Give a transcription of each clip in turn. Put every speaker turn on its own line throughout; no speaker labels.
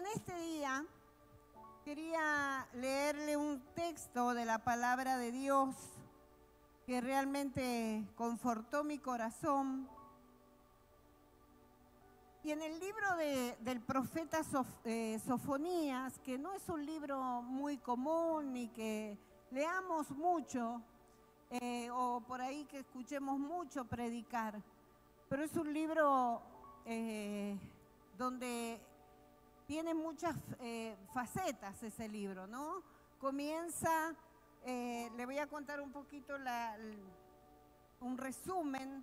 en este día quería leerle un texto de la palabra de Dios que realmente confortó mi corazón. Y en el libro del profeta Sofonías, que no es un libro muy común ni que leamos mucho, o por ahí que escuchemos mucho predicar, pero es un libro donde tiene muchas facetas ese libro, ¿no? Comienza, le voy a contar un poquito un resumen,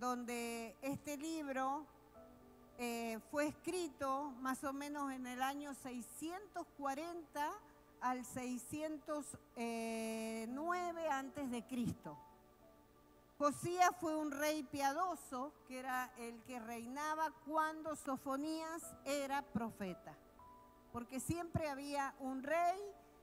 donde este libro fue escrito más o menos en el año 640 al 609 antes de Cristo. Josías fue un rey piadoso, que era el que reinaba cuando Sofonías era profeta, porque siempre había un rey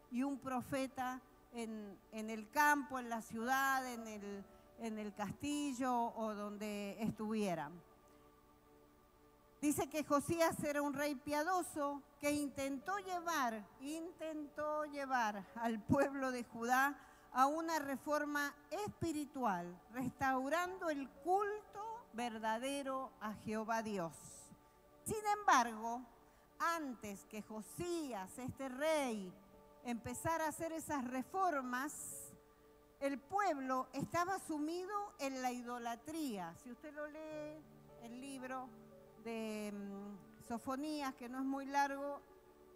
y un profeta en el campo, en la ciudad, en el castillo o donde estuvieran. Dice que Josías era un rey piadoso que intentó llevar al pueblo de Judá a una reforma espiritual, restaurando el culto verdadero a Jehová Dios. Sin embargo, antes que Josías, este rey, empezara a hacer esas reformas, el pueblo estaba sumido en la idolatría. Si usted lo lee, el libro de Sofonías, que no es muy largo,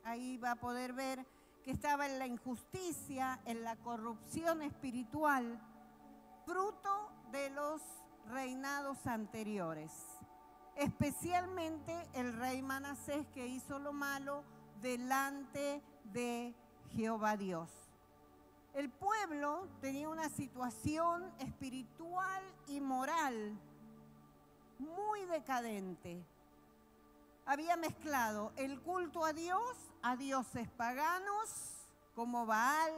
ahí va a poder ver que estaba en la injusticia, en la corrupción espiritual, fruto de los reinados anteriores. Especialmente el rey Manasés, que hizo lo malo delante de Jehová Dios. El pueblo tenía una situación espiritual y moral muy decadente. Había mezclado el culto a dioses paganos como Baal,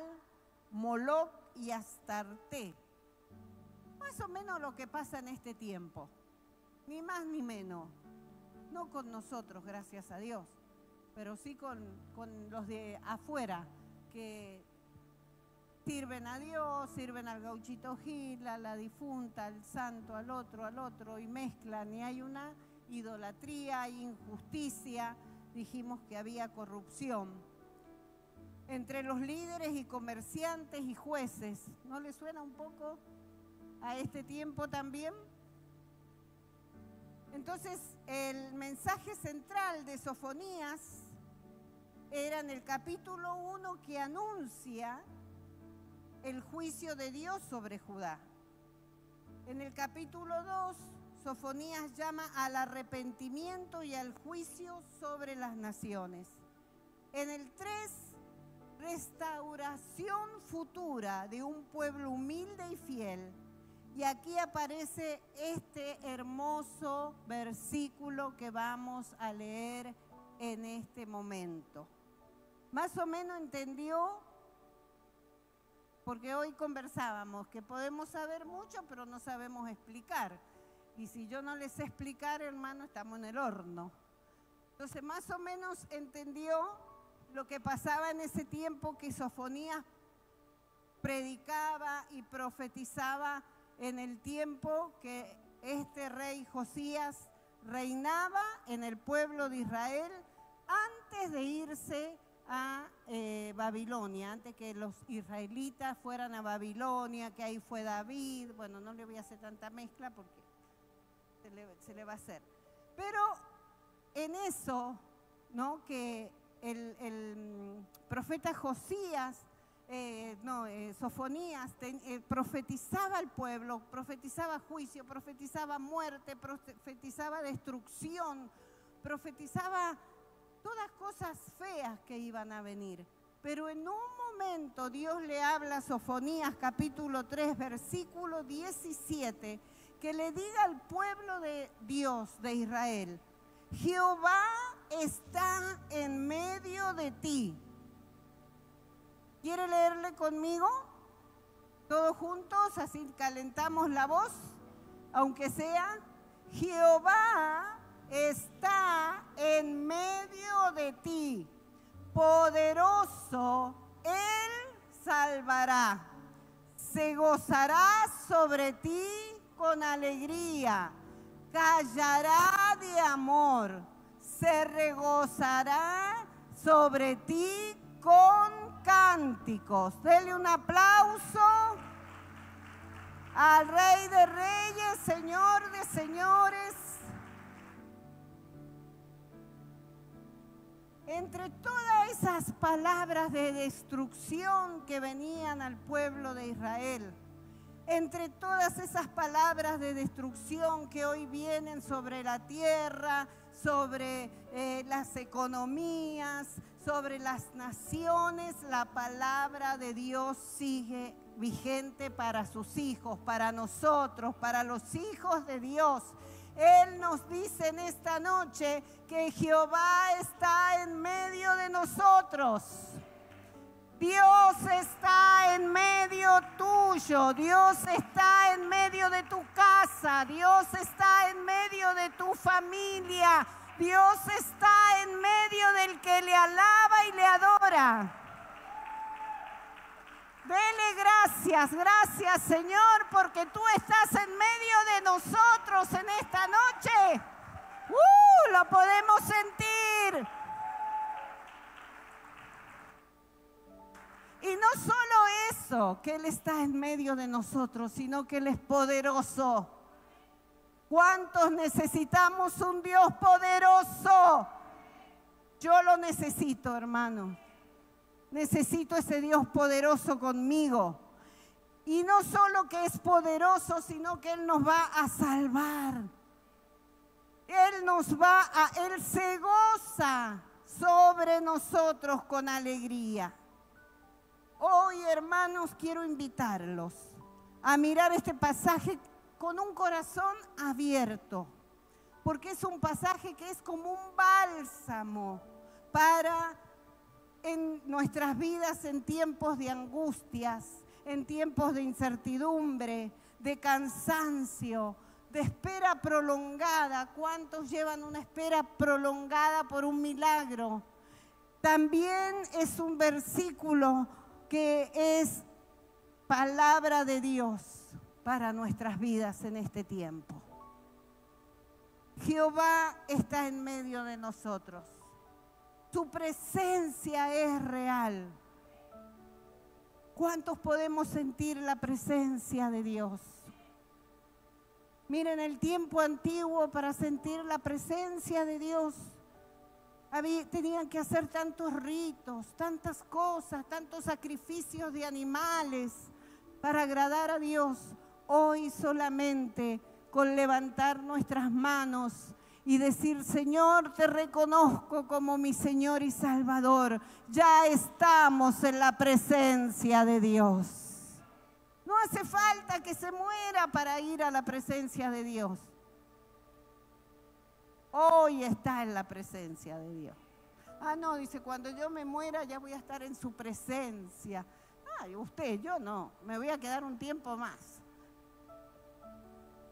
Moloc y Astarte. Más o menos lo que pasa en este tiempo, ni más ni menos. No con nosotros, gracias a Dios, pero sí con los de afuera, que sirven a Dios, sirven al gauchito Gil, a la difunta, al santo, al otro, y mezclan, y hay una idolatría, hay injusticia, dijimos que había corrupción entre los líderes y comerciantes y jueces. ¿No le suena un poco a este tiempo también? Entonces, el mensaje central de Sofonías era en el capítulo 1, que anuncia el juicio de Dios sobre Judá. En el capítulo 2, Sofonías llama al arrepentimiento y al juicio sobre las naciones. En el 3, restauración futura de un pueblo humilde y fiel. Y aquí aparece este hermoso versículo que vamos a leer en este momento. Más o menos entendió, porque hoy conversábamos que podemos saber mucho, pero no sabemos explicar. Y si yo no les sé explicar, hermano, estamos en el horno. Entonces, más o menos entendió lo que pasaba en ese tiempo, que Sofonías predicaba y profetizaba en el tiempo que este rey Josías reinaba en el pueblo de Israel antes de irse a Babilonia, antes que los israelitas fueran a Babilonia, que ahí fue David. Bueno, no le voy a hacer tanta mezcla porque se le va a hacer. Pero en eso, ¿no?, que el profeta Josías, Sofonías profetizaba al pueblo, profetizaba juicio, profetizaba muerte, profetizaba destrucción, profetizaba todas cosas feas que iban a venir. Pero en un momento Dios le habla a Sofonías capítulo 3, versículo 17, que le diga al pueblo de Dios, de Israel: Jehová está en medio de ti. ¿Quiere leerle conmigo? Todos juntos, así calentamos la voz, aunque sea: Jehová está en poderoso, Él salvará. Se gozará sobre ti con alegría, callará de amor, se regozará sobre ti con cánticos. Dele un aplauso al Rey de Reyes, Señor de Señores. Entre todas esas palabras de destrucción que venían al pueblo de Israel, entre todas esas palabras de destrucción que hoy vienen sobre la tierra, sobre las economías, sobre las naciones, la palabra de Dios sigue vigente para sus hijos, para nosotros, para los hijos de Dios. Él nos dice en esta noche que Jehová está en medio de nosotros. Dios está en medio tuyo, Dios está en medio de tu casa, Dios está en medio de tu familia, Dios está en medio del que le alaba y le adora. Dele gracias Señor, porque tú estás en medio de nosotros en esta noche. Lo podemos sentir. Y no solo eso, que Él está en medio de nosotros, sino que Él es poderoso. ¿Cuántos necesitamos un Dios poderoso? Yo lo necesito, hermano. Necesito ese Dios poderoso conmigo. Y no solo que es poderoso, sino que Él nos va a salvar. Él se goza sobre nosotros con alegría. Hoy, hermanos, quiero invitarlos a mirar este pasaje con un corazón abierto, porque es un pasaje que es como un bálsamo para en nuestras vidas en tiempos de angustias, en tiempos de incertidumbre, de cansancio, de espera prolongada. ¿Cuántos llevan una espera prolongada por un milagro? También es un versículo que es palabra de Dios para nuestras vidas en este tiempo. Jehová está en medio de nosotros. Su presencia es real. ¿Cuántos podemos sentir la presencia de Dios? Miren, el tiempo antiguo, para sentir la presencia de Dios, tenían que hacer tantos ritos, tantas cosas, tantos sacrificios de animales para agradar a Dios. Hoy solamente con levantar nuestras manos y decir: Señor, te reconozco como mi Señor y Salvador, ya estamos en la presencia de Dios. No hace falta que se muera para ir a la presencia de Dios. Hoy está en la presencia de Dios. Ah, no, dice, cuando yo me muera ya voy a estar en su presencia. Ay, usted, yo no, me voy a quedar un tiempo más.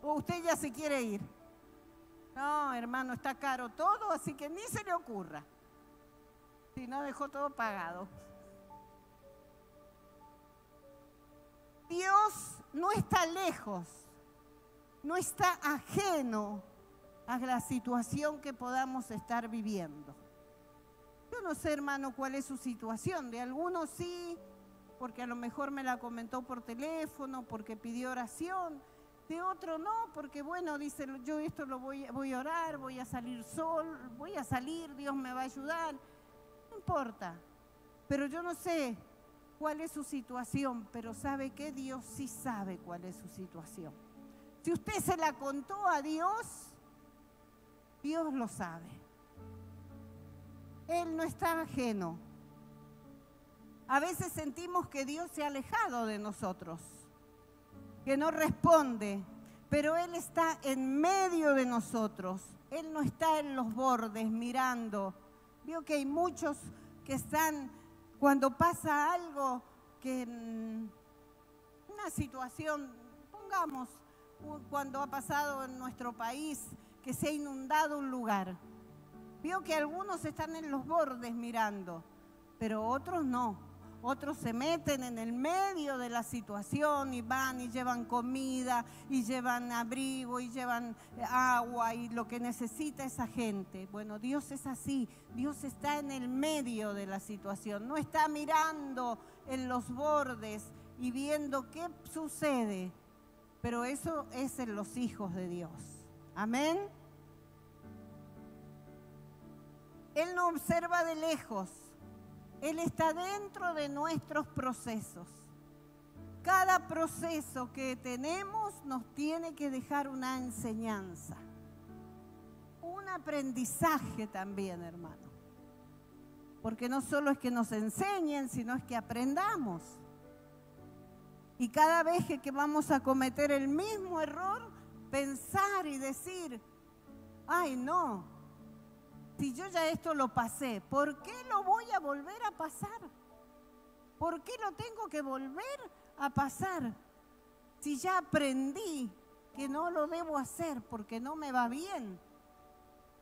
O usted ya se quiere ir. No, hermano, está caro todo, así que ni se le ocurra. Si no, dejó todo pagado. Dios no está lejos, no está ajeno a la situación que podamos estar viviendo. Yo no sé, hermano, cuál es su situación. De algunos sí, porque a lo mejor me la comentó por teléfono, porque pidió oración. De otro no, porque bueno, dice, yo esto lo voy a orar, voy a salir voy a salir, Dios me va a ayudar. No importa, pero yo no sé cuál es su situación, pero ¿sabe qué? Dios sí sabe cuál es su situación. Si usted se la contó a Dios, Dios lo sabe. Él no está ajeno. A veces sentimos que Dios se ha alejado de nosotros, que no responde, pero Él está en medio de nosotros. Él no está en los bordes mirando. Veo que hay muchos que están, cuando pasa algo, que una situación, pongamos, cuando ha pasado en nuestro país, que se ha inundado un lugar. Veo que algunos están en los bordes mirando. pero otros no. Otros se meten en el medio de la situación y van y llevan comida y llevan abrigo y llevan agua y lo que necesita esa gente. Bueno, Dios es así. Dios está en el medio de la situación. No está mirando en los bordes y viendo qué sucede. Pero eso es en los hijos de Dios. Amén. Él no observa de lejos. Él está dentro de nuestros procesos. Cada proceso que tenemos nos tiene que dejar una enseñanza, un aprendizaje también, hermano. Porque no solo es que nos enseñen, sino es que aprendamos. Y cada vez que vamos a cometer el mismo error, pensar y decir, ay no, si yo ya esto lo pasé, ¿por qué lo voy a volver a pasar? ¿Por qué lo tengo que volver a pasar? Si ya aprendí que no lo debo hacer porque no me va bien.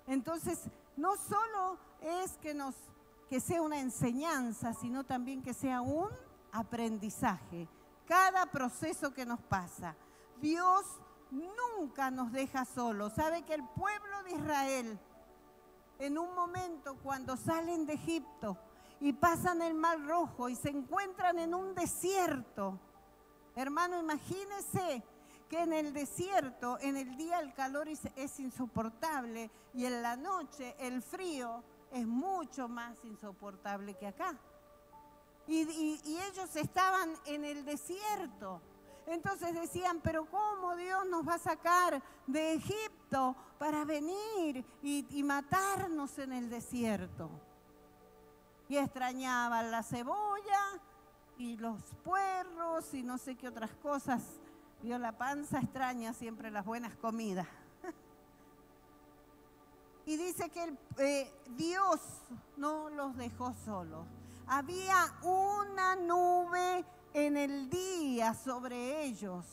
Entonces, no solo es que sea una enseñanza, sino también que sea un aprendizaje. Cada proceso que nos pasa, Dios nunca nos deja solos. ¿Sabe que el pueblo de Israel, en un momento cuando salen de Egipto y pasan el Mar Rojo y se encuentran en un desierto? Hermano, imagínese que en el desierto, en el día el calor es insoportable y en la noche el frío es mucho más insoportable que acá. Y ellos estaban en el desierto. Entonces decían, pero ¿cómo Dios nos va a sacar de Egipto para venir y matarnos en el desierto? Y extrañaban la cebolla y los puerros y no sé qué otras cosas. Vio, la panza extraña siempre las buenas comidas. Y dice que Dios no los dejó solos. Había una nube en el día sobre ellos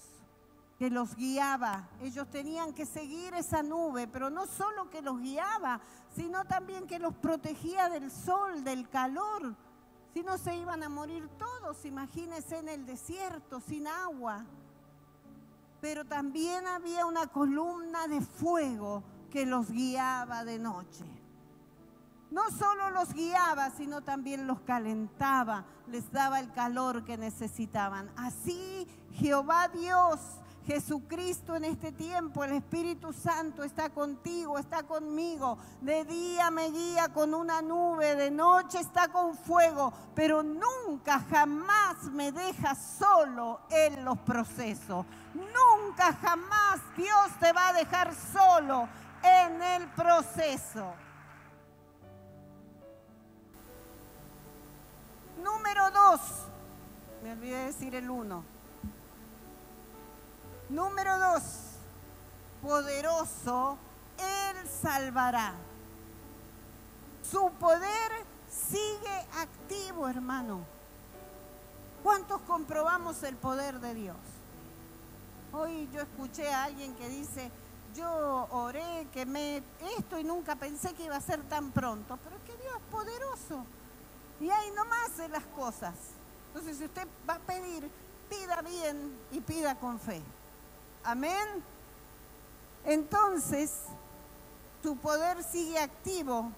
que los guiaba. Ellos tenían que seguir esa nube, pero no solo que los guiaba, sino también que los protegía del sol, del calor. Si no, se iban a morir todos, imagínense, en el desierto, sin agua. Pero también había una columna de fuego que los guiaba de noche. No solo los guiaba, sino también los calentaba, les daba el calor que necesitaban. Así Jehová Dios, Jesucristo en este tiempo, el Espíritu Santo está contigo, está conmigo. De día me guía con una nube, de noche está con fuego, pero nunca, jamás me deja solo en los procesos. Nunca, jamás Dios te va a dejar solo en el proceso. Número 2, me olvidé de decir el 1. Número 2, poderoso, Él salvará. Su poder sigue activo, hermano. ¿Cuántos comprobamos el poder de Dios? Hoy yo escuché a alguien que dice, yo oré, quemé esto y nunca pensé que iba a ser tan pronto, pero es que Dios es poderoso. Y ahí nomás de las cosas. Entonces, si usted va a pedir, pida bien y pida con fe. Amén. Entonces, su poder sigue activo.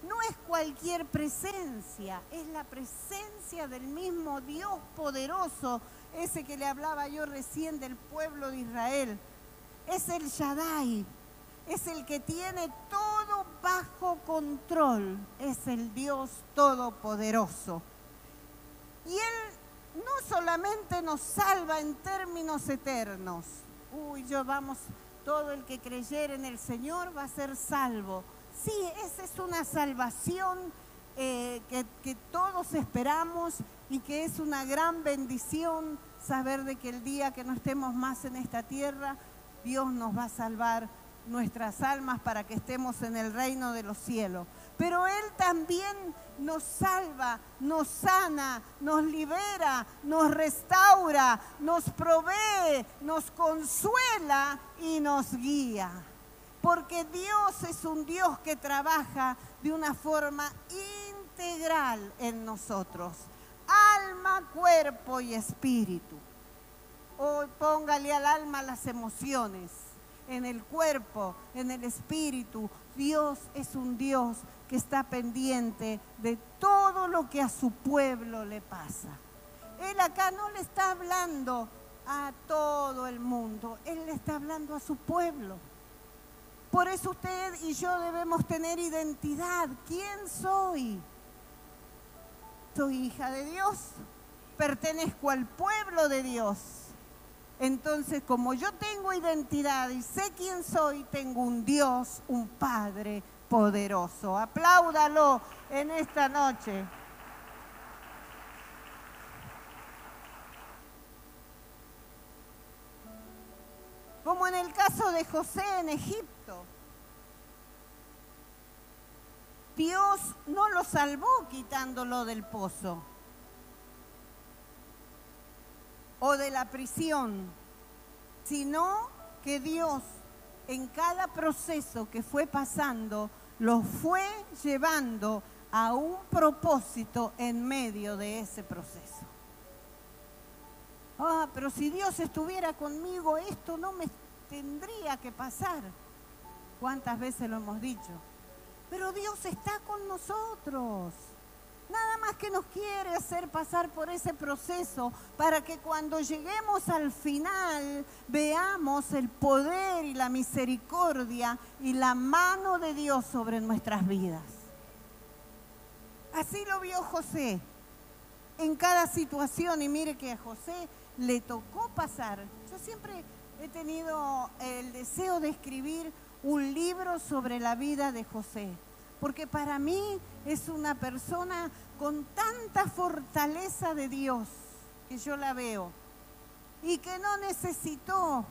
No es cualquier presencia, es la presencia del mismo Dios poderoso, ese que le hablaba yo recién del pueblo de Israel. Es el Shaddai. Es el que tiene todo bajo control. Es el Dios todopoderoso. Y Él no solamente nos salva en términos eternos. Todo el que creyere en el Señor va a ser salvo. Sí, esa es una salvación que todos esperamos y que es una gran bendición saber de que el día que no estemos más en esta tierra, Dios nos va a salvar nuestras almas para que estemos en el reino de los cielos. Pero Él también nos salva, nos sana, nos libera, nos restaura, nos provee, nos consuela y nos guía. Porque Dios es un Dios que trabaja de una forma integral en nosotros, alma, cuerpo y espíritu. O póngale al alma las emociones, en el cuerpo, en el espíritu. Dios es un Dios que está pendiente de todo lo que a su pueblo le pasa. Él acá no le está hablando a todo el mundo, Él le está hablando a su pueblo. Por eso usted y yo debemos tener identidad. ¿Quién soy? Soy hija de Dios, pertenezco al pueblo de Dios. Entonces, como yo tengo identidad y sé quién soy, tengo un Dios, un Padre poderoso. Apláudalo en esta noche. Como en el caso de José en Egipto. Dios no lo salvó quitándolo del pozo o de la prisión, sino que Dios en cada proceso que fue pasando lo fue llevando a un propósito en medio de ese proceso. Pero si Dios estuviera conmigo, esto no me tendría que pasar. ¿Cuántas veces lo hemos dicho? Pero Dios está con nosotros. Nada más que nos quiere hacer pasar por ese proceso para que cuando lleguemos al final veamos el poder y la misericordia y la mano de Dios sobre nuestras vidas. Así lo vio José en cada situación, y mire que a José le tocó pasar. Yo siempre he tenido el deseo de escribir un libro sobre la vida de José, porque para mí es una persona con tanta fortaleza de Dios, que yo la veo, y que no necesitó,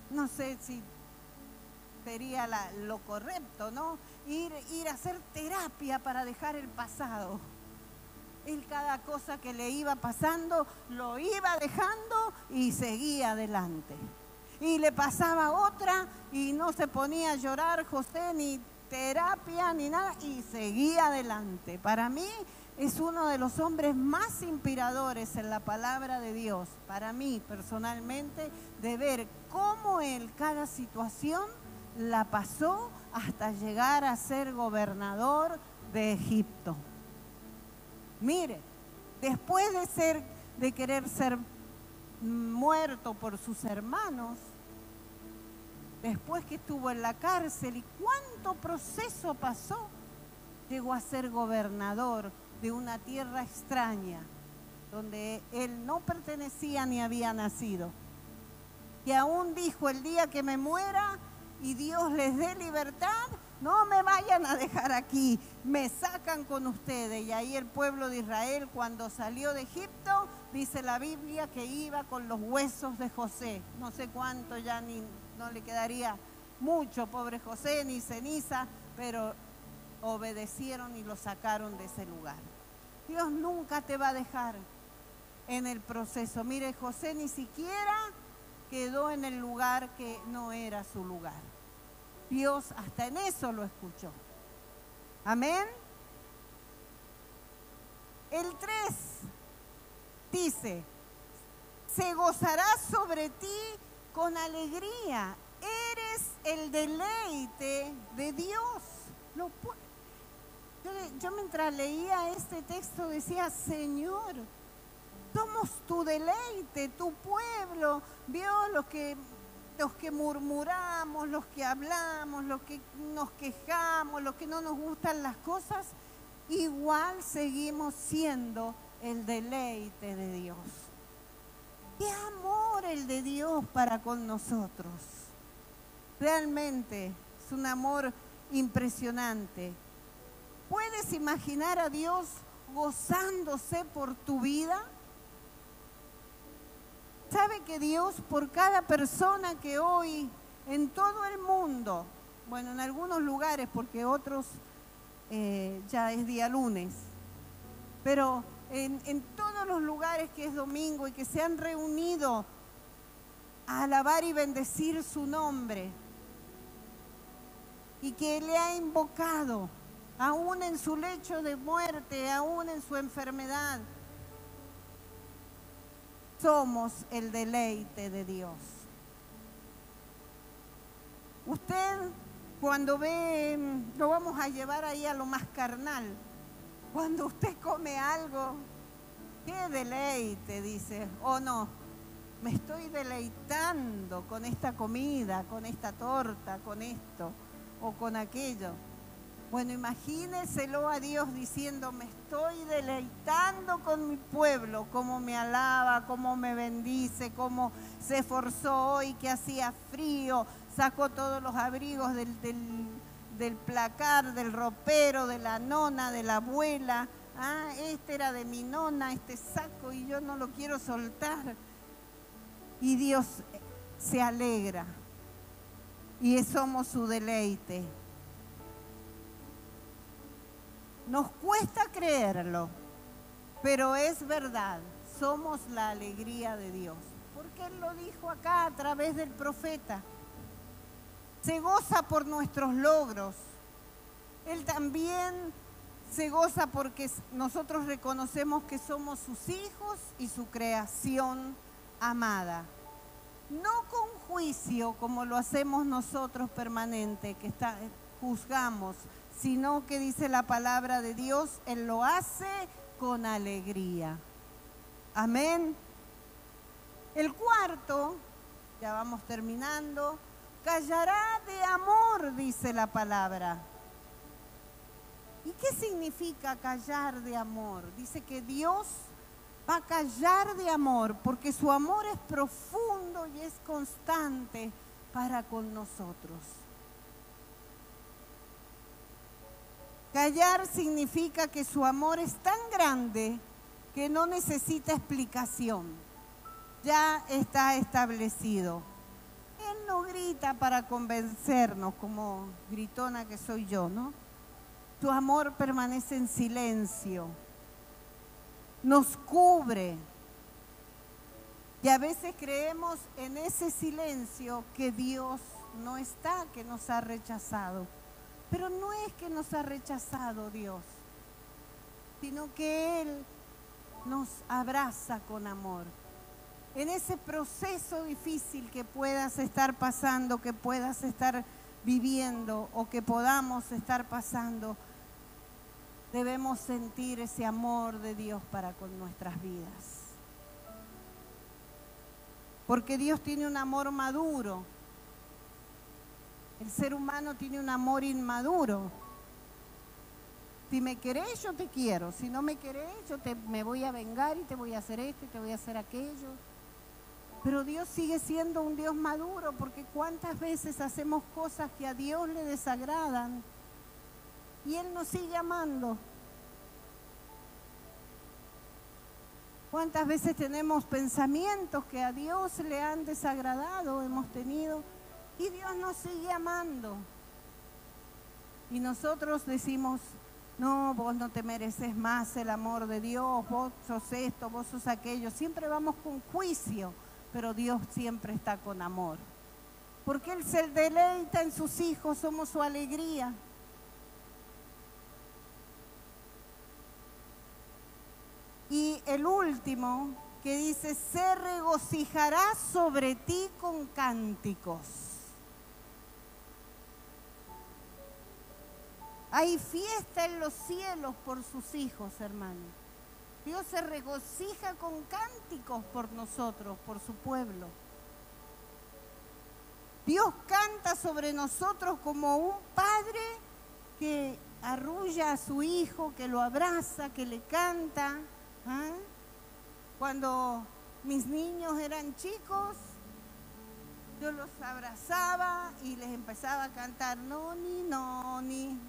no sé si sería lo correcto, ¿no? Ir a hacer terapia para dejar el pasado. Él cada cosa que le iba pasando, lo iba dejando y seguía adelante. Y le pasaba otra y no se ponía a llorar José, ni terapia, ni nada, y seguía adelante. Para mí es uno de los hombres más inspiradores en la palabra de Dios, para mí personalmente, de ver cómo él cada situación la pasó hasta llegar a ser gobernador de Egipto. Mire, después de querer ser muerto por sus hermanos, después que estuvo en la cárcel y cuánto proceso pasó, llegó a ser gobernador de una tierra extraña, donde él no pertenecía ni había nacido. Y aún dijo, el día que me muera y Dios les dé libertad, no me vayan a dejar aquí, me sacan con ustedes. Y ahí el pueblo de Israel, cuando salió de Egipto, dice la Biblia que iba con los huesos de José. No sé cuánto, ya no le quedaría mucho, pobre José, ni ceniza, pero obedecieron y lo sacaron de ese lugar. Dios nunca te va a dejar en el proceso. Mire, José ni siquiera quedó en el lugar que no era su lugar. Dios hasta en eso lo escuchó. Amén. El 3 dice, se gozará sobre ti con alegría. Eres el deleite de Dios. Yo mientras leía este texto decía, Señor, somos tu deleite, tu pueblo. Vio los que murmuramos, los que hablamos, los que nos quejamos, los que no nos gustan las cosas, igual seguimos siendo el deleite de Dios. ¡Qué amor el de Dios para con nosotros! Realmente es un amor impresionante. ¿Puedes imaginar a Dios gozándose por tu vida? ¿Sabe que Dios por cada persona que hoy en todo el mundo, bueno, en algunos lugares porque otros ya es día lunes, pero en todos los lugares que es domingo y que se han reunido a alabar y bendecir su nombre y que le ha invocado, aún en su lecho de muerte, aún en su enfermedad. Somos el deleite de Dios. Usted, cuando ve, lo vamos a llevar ahí a lo más carnal. Cuando usted come algo, qué deleite, dice, o no, me estoy deleitando con esta comida, con esta torta, con esto o con aquello. Bueno, imagíneselo a Dios diciendo, me estoy deleitando con mi pueblo, cómo me alaba, cómo me bendice, cómo se esforzó hoy, que hacía frío, sacó todos los abrigos del placar, del ropero, de la nona, de la abuela. Ah, este era de mi nona, este saco, y yo no lo quiero soltar. Y Dios se alegra y somos su deleite. Nos cuesta creerlo, pero es verdad, somos la alegría de Dios. Porque Él lo dijo acá a través del profeta. Se goza por nuestros logros. Él también se goza porque nosotros reconocemos que somos sus hijos y su creación amada. No con juicio como lo hacemos nosotros permanente, que juzgamos, sino que dice la palabra de Dios, Él lo hace con alegría. Amén. El cuarto, ya vamos terminando, callará de amor, dice la palabra. ¿Y qué significa callar de amor? Dice que Dios va a callar de amor porque su amor es profundo y es constante para con nosotros. Callar significa que su amor es tan grande que no necesita explicación. Ya está establecido. Él no grita para convencernos como gritona que soy yo, ¿no? Su amor permanece en silencio. Nos cubre. Y a veces creemos en ese silencio que Dios no está, que nos ha rechazado. Pero no es que nos ha rechazado Dios, sino que Él nos abraza con amor. En ese proceso difícil que puedas estar pasando, que puedas estar viviendo o que podamos estar pasando, debemos sentir ese amor de Dios para con nuestras vidas. Porque Dios tiene un amor maduro. El ser humano tiene un amor inmaduro. Si me querés, yo te quiero. Si no me querés, me voy a vengar y te voy a hacer esto y te voy a hacer aquello. Pero Dios sigue siendo un Dios maduro, porque cuántas veces hacemos cosas que a Dios le desagradan y Él nos sigue amando. ¿Cuántas veces tenemos pensamientos que a Dios le han desagradado, hemos tenido? Y Dios nos sigue amando. Y nosotros decimos, no, vos no te mereces más el amor de Dios, vos sos esto, vos sos aquello. Siempre vamos con juicio, pero Dios siempre está con amor. Porque Él se deleita en sus hijos, somos su alegría. Y el último que dice, se regocijará sobre ti con cánticos. Hay fiesta en los cielos por sus hijos, hermanos. Dios se regocija con cánticos por nosotros, por su pueblo. Dios canta sobre nosotros como un padre que arrulla a su hijo, que lo abraza, que le canta. ¿Ah? Cuando mis niños eran chicos, yo los abrazaba y les empezaba a cantar Noni, Noni.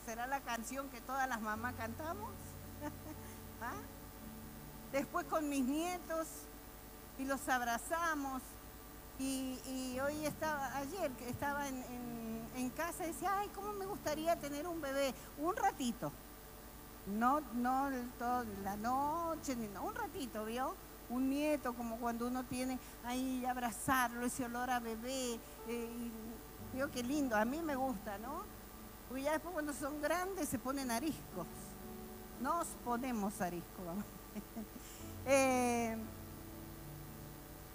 ¿Será la canción que todas las mamás cantamos? ¿Ah? Después con mis nietos y los abrazamos. Y hoy ayer que estaba en casa, decía, ay, cómo me gustaría tener un bebé, un ratito. No toda la noche, no, un ratito, ¿vio? Un nieto, como cuando uno tiene ahí abrazarlo, ese olor a bebé. ¿Vio qué lindo? A mí me gusta, ¿no? Porque ya después cuando son grandes se ponen ariscos. Nos ponemos ariscos, vamos.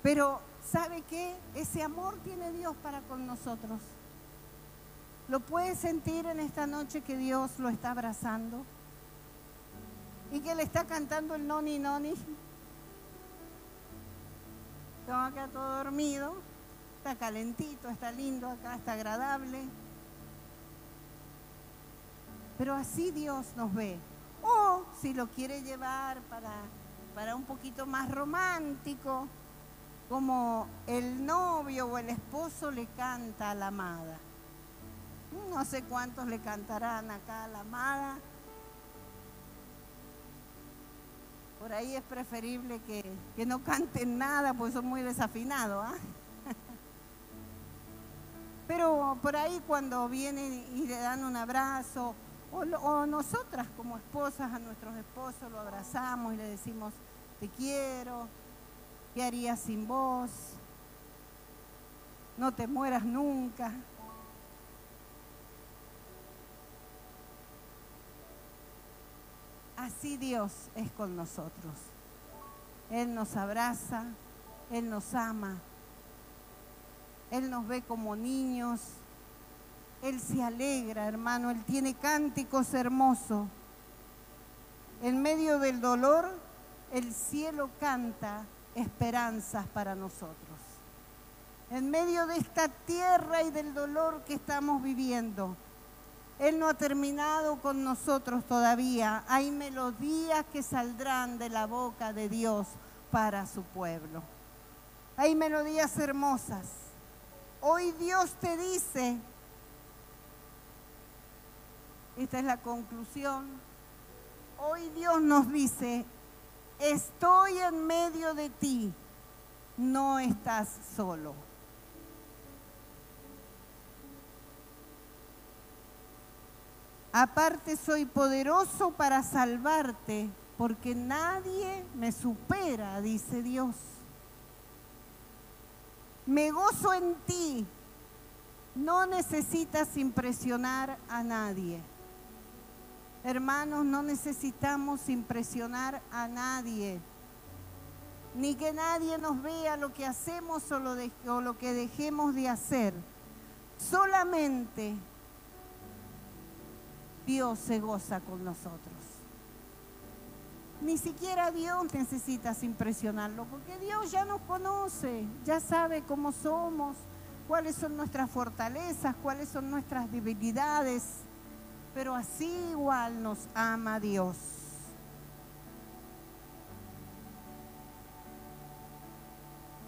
Pero, ¿sabe qué? Ese amor tiene Dios para con nosotros. ¿Lo puede sentir en esta noche que Dios lo está abrazando? Y que le está cantando el noni noni. Estamos acá todo dormido. Está calentito, está lindo acá, está agradable. Pero así Dios nos ve. O si lo quiere llevar para un poquito más romántico, como el novio o el esposo le canta a la amada. No sé cuántos le cantarán acá a la amada. Por ahí es preferible que no canten nada, porque son muy desafinados, ¿eh? Pero por ahí cuando vienen y le dan un abrazo, o nosotras como esposas a nuestros esposos lo abrazamos y le decimos, te quiero, ¿qué harías sin vos? No te mueras nunca. Así Dios es con nosotros. Él nos abraza, Él nos ama, Él nos ve como niños, Él se alegra, hermano, Él tiene cánticos hermosos. En medio del dolor, el cielo canta esperanzas para nosotros. En medio de esta tierra y del dolor que estamos viviendo, Él no ha terminado con nosotros todavía. Hay melodías que saldrán de la boca de Dios para su pueblo. Hay melodías hermosas. Hoy Dios te dice, esta es la conclusión, hoy Dios nos dice, estoy en medio de ti, no estás solo. Aparte soy poderoso para salvarte, porque nadie me supera, dice Dios. Me gozo en ti, no necesitas impresionar a nadie. Hermanos, no necesitamos impresionar a nadie, ni que nadie nos vea lo que hacemos o lo que dejemos de hacer. Solamente Dios se goza con nosotros. Ni siquiera Dios necesitas impresionarlo, porque Dios ya nos conoce, ya sabe cómo somos, cuáles son nuestras fortalezas, cuáles son nuestras debilidades, pero así igual nos ama Dios.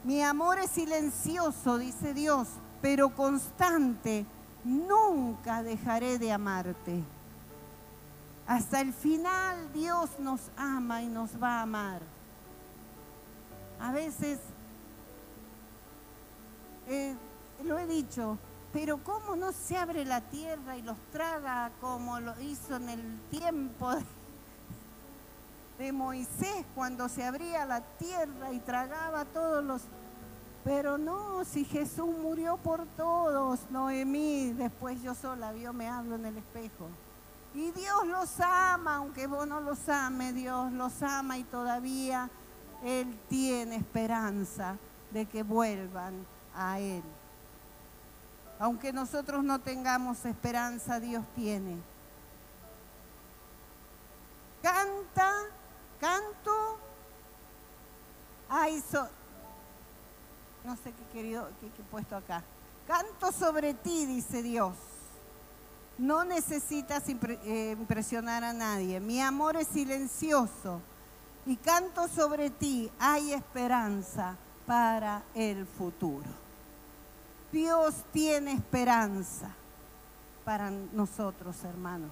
Mi amor es silencioso, dice Dios, pero constante. Nunca dejaré de amarte. Hasta el final Dios nos ama y nos va a amar. A veces, lo he dicho, pero ¿cómo no se abre la tierra y los traga como lo hizo en el tiempo de Moisés, cuando se abría la tierra y tragaba a todos los... Pero no, si Jesús murió por todos, Noemí, después yo sola, yo me hablo en el espejo. Y Dios los ama, aunque vos no los ames, Dios los ama y todavía Él tiene esperanza de que vuelvan a Él. Aunque nosotros no tengamos esperanza, Dios tiene. Canto, no sé qué he puesto acá. Canto sobre ti, dice Dios. No necesitas impresionar a nadie. Mi amor es silencioso y canto sobre ti. Hay esperanza para el futuro. Dios tiene esperanza para nosotros, hermanos.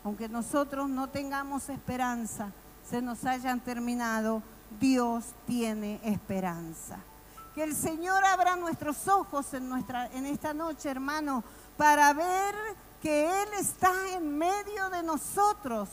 Aunque nosotros no tengamos esperanza, se nos hayan terminado, Dios tiene esperanza. Que el Señor abra nuestros ojos en esta noche, hermano, para ver que Él está en medio de nosotros,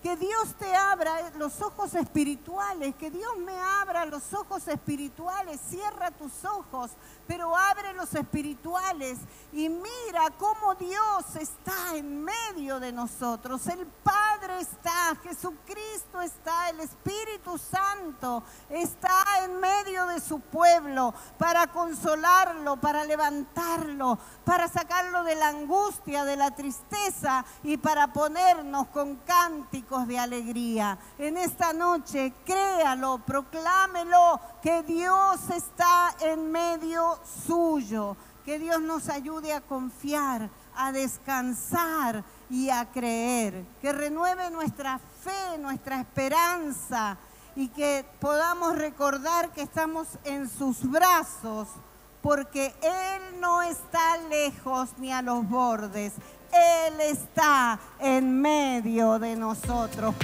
Que Dios te abra los ojos espirituales, que Dios me abra los ojos espirituales. Cierra tus ojos, pero abre los espirituales y mira cómo Dios está en medio de nosotros. El Padre está, Jesucristo está, el Espíritu Santo está en medio de su pueblo para consolarlo, para levantarlo, para sacarlo de la angustia, de la tristeza y para ponernos con cánticos de alegría. En esta noche, créalo, proclámelo, que Dios está en medio suyo. Que Dios nos ayude a confiar, a descansar y a creer. Que renueve nuestra fe, nuestra esperanza y que podamos recordar que estamos en sus brazos, porque Él no está lejos ni a los bordes. Él está en medio de nosotros.